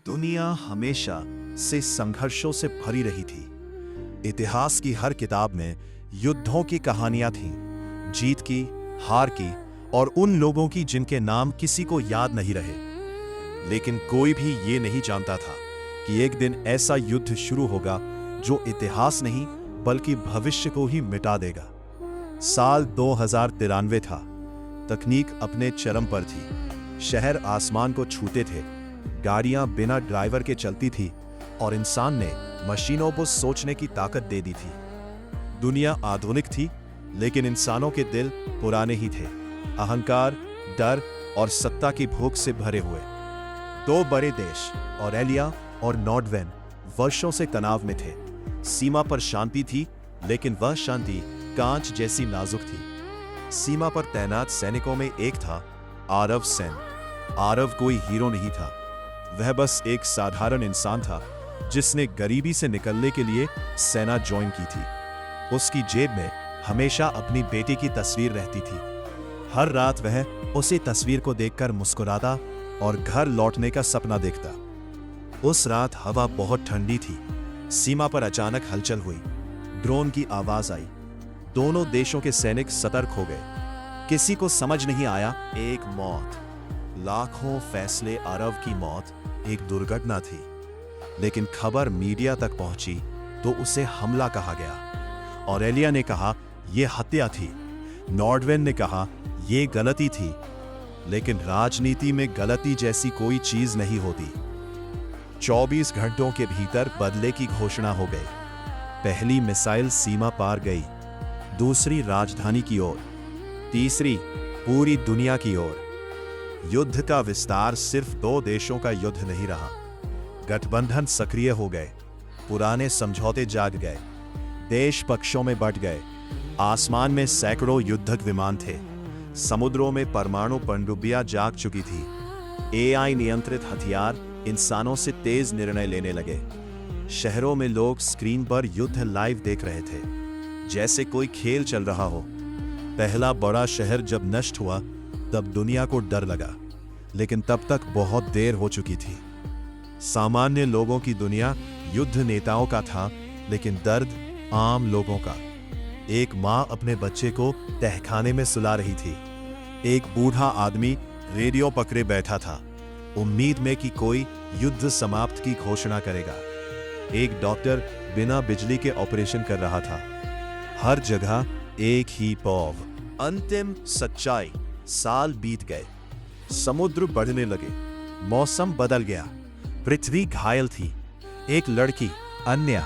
दुनिया हमेशा से संघर्षों से भरी रही थी। इतिहास की हर किताब में युद्धों की कहानियां थीं, जीत की, हार की और उन लोगों की जिनके नाम किसी को याद नहीं रहे। लेकिन कोई भी ये नहीं जानता था कि एक दिन ऐसा युद्ध शुरू होगा जो इतिहास नहीं बल्कि भविष्य को ही मिटा देगा। साल 2093 था। तकनीक अपने चरम पर थी। शहर आसमान को छूते थे, गाड़ियां बिना ड्राइवर के चलती थी और इंसान ने मशीनों को सोचने की ताकत दे दी थी। दुनिया आधुनिक थी, लेकिन इंसानों के दिल पुराने ही थे, अहंकार, डर और सत्ता की भूख से भरे हुए। दो बड़े देश, ऑरेलिया और नॉर्डवेन, वर्षों से तनाव में थे। सीमा पर शांति थी, लेकिन वह शांति कांच जैसी नाजुक थी। सीमा पर तैनात सैनिकों में एक था आरव सेन। आरव कोई हीरो नहीं था, वह बस एक साधारण इंसान था जिसने गरीबी से निकलने के लिए सेना ज्वाइन की थी। उसकी जेब में हमेशा अपनी बेटी की तस्वीर रहती थी। हर रात वह उसी तस्वीर को देखकर मुस्कुराता और घर लौटने का सपना देखता। उस रात हवा बहुत ठंडी थी। सीमा पर अचानक हलचल हुई, ड्रोन की आवाज आई। दोनों देशों के सैनिक सतर्क हो गए। किसी को समझ नहीं आया, एक मौत, लाखों फैसले। आरव की मौत एक दुर्घटना थी, लेकिन खबर मीडिया तक पहुंची तो उसे हमला कहा गया। ऑरेलिया ने कहा यह हत्या थी। नॉर्डवेन ने कहा यह गलती थी। लेकिन राजनीति में गलती जैसी कोई चीज नहीं होती। 24 घंटों के भीतर बदले की घोषणा हो गई। पहली मिसाइल सीमा पार गई, दूसरी राजधानी की ओर, तीसरी पूरी दुनिया की ओर। युद्ध का विस्तार सिर्फ दो देशों का युद्ध नहीं रहा। गठबंधन सक्रिय हो गए, पुराने समझौते जाग गए, देश पक्षों में बंट गए। आसमान में सैकड़ों युद्धक विमान थे, समुद्रों में परमाणु पनडुब्बियां जाग चुकी थी। एआई नियंत्रित हथियार इंसानों से तेज निर्णय लेने लगे। शहरों में लोग स्क्रीन पर युद्ध लाइव देख रहे थे, जैसे कोई खेल चल रहा हो। पहला बड़ा शहर जब नष्ट हुआ तब दुनिया को डर लगा, लेकिन तब तक बहुत देर हो चुकी थी। सामान्य लोगों की दुनिया युद्ध नेताओं का था, लेकिन दर्द आम लोगों का। एक मां अपने बच्चे को तहखाने में सुला रही थी। एक बूढ़ा आदमी रेडियो पकड़े बैठा था, उम्मीद में कि कोई युद्ध समाप्त की घोषणा करेगा। एक डॉक्टर बिना बिजली के ऑपरेशन कर रहा था। हर जगह एक ही पौव। अंतिम सच्चाई। साल बीत गए, समुद्र बढ़ने लगे, मौसम बदल गया, पृथ्वी घायल थी। एक लड़की अन्या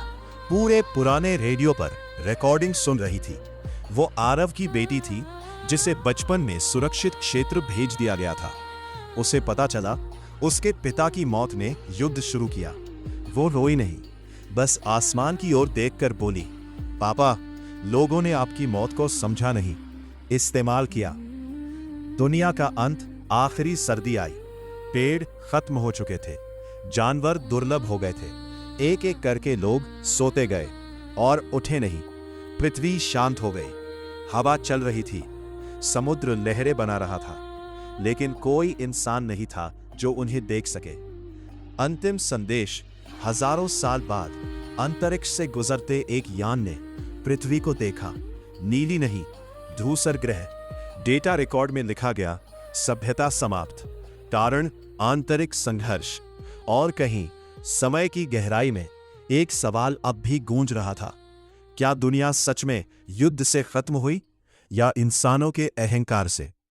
पूरे पुराने रेडियो पर रिकॉर्डिंग सुन रही थी। वो आरव की बेटी थी, जिसे बचपन में सुरक्षित क्षेत्र भेज दिया गया था। उसे पता चला उसके पिता की मौत ने युद्ध शुरू किया। वो रोई नहीं, बस आसमान की ओर देखकर बोली, पापा, लोगों ने आपकी मौत को समझा नहीं, इस्तेमाल किया। दुनिया का अंत। आखिरी सर्दी आई, पेड़ खत्म हो चुके थे, जानवर दुर्लभ हो गए थे। एक एक करके लोग सोते गए और उठे नहीं। पृथ्वी शांत हो गई, हवा चल रही थी, समुद्र लहरें बना रहा था, लेकिन कोई इंसान नहीं था जो उन्हें देख सके। अंतिम संदेश। हजारों साल बाद अंतरिक्ष से गुजरते एक यान ने पृथ्वी को देखा। नीली नहीं, धूसर ग्रह। डेटा रिकॉर्ड में लिखा गया, सभ्यता समाप्त, कारण आंतरिक संघर्ष। और कहीं समय की गहराई में एक सवाल अब भी गूंज रहा था, क्या दुनिया सच में युद्ध से खत्म हुई या इंसानों के अहंकार से?